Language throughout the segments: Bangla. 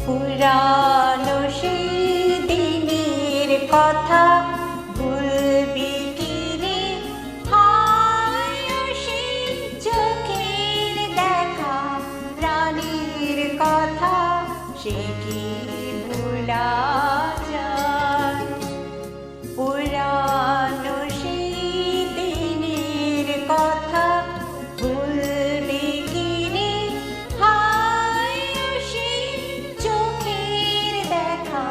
পুরানো সেই দিনের কথা ভুলবি কি রে? হায় সেই চোখের দেখা প্রাণীর কথা, সে কি ভোলা যায়? পুরানো সেই দিনের কথা ভুলবি কি রে? হায় সেই চোখের দেখা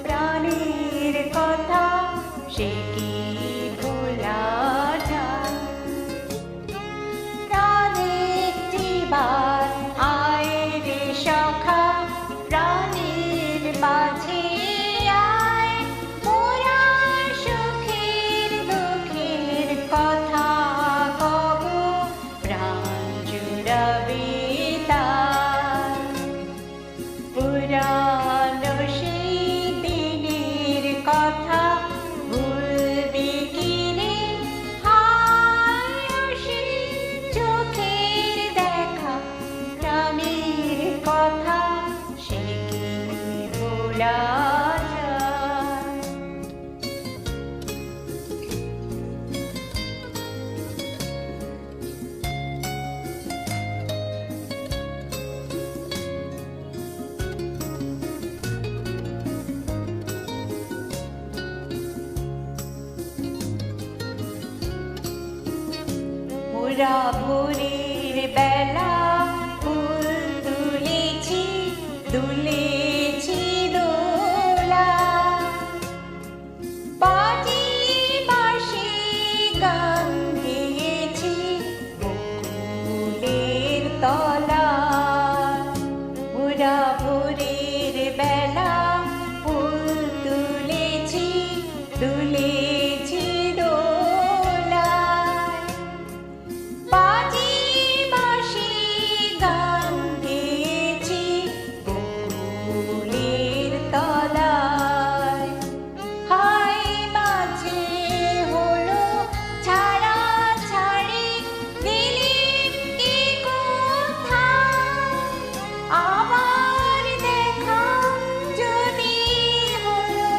প্রাণীর কথা, সে কি ভোলা যায়? একটিবার আয় রে সখা, প্রাণীর মাঝে আয়, মোরা সুখের দুঃখের কথা কব, প্রাণ জুড়াবে তার। পুরানো সেই দিনের কথা ভুলবি কি রে? হায় সেই চোখের দেখা প্রাণীর কথা, সে কি ভোলা যায়? মোরা ভোরের বেলা ফুল তুলেছি, দুলেছি দোলা, বাজিয়ে বাঁশি গান গেয়েছি বকুলের তলায়। মোরা ভোরের বেলা ফুল তুলেছি, দুলেছি দোলায়, বাজিয়ে বাঁশি গান গেয়েছি বকুলের তলায়। হায় মাঝে হলো ছাড়াছাড়ি, দিলেম কি কোথায়? আবার দেখা যদি হলো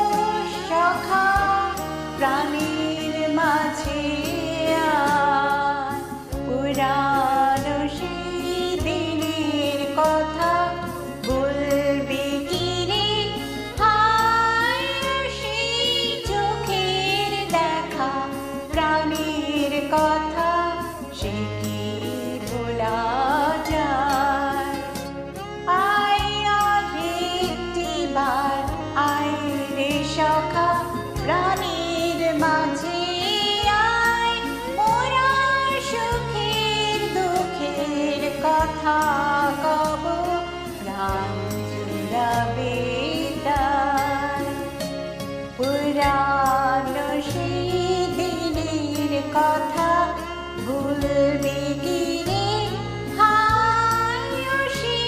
সখা, প্রাণীর মাঝে আয়। পুরানো সেই দিনের কথা বলবি কি রে? হায় সেই চোখের দেখা প্রাণীর কথা, সে কি ভোলা যায়? আয় একটিবার আয় রে সখা, প্রাণীর মাঝে আয়, মোরা সুখের দুঃখের কথা কব, প্রাণ জুড়াবে তার। পুরানো সেই দিনের কথা ভুলবি কি রে? হায় সেই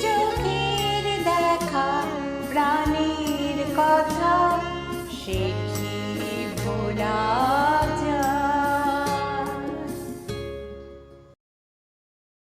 চোখের দেখা প্রাণীর কথা, সে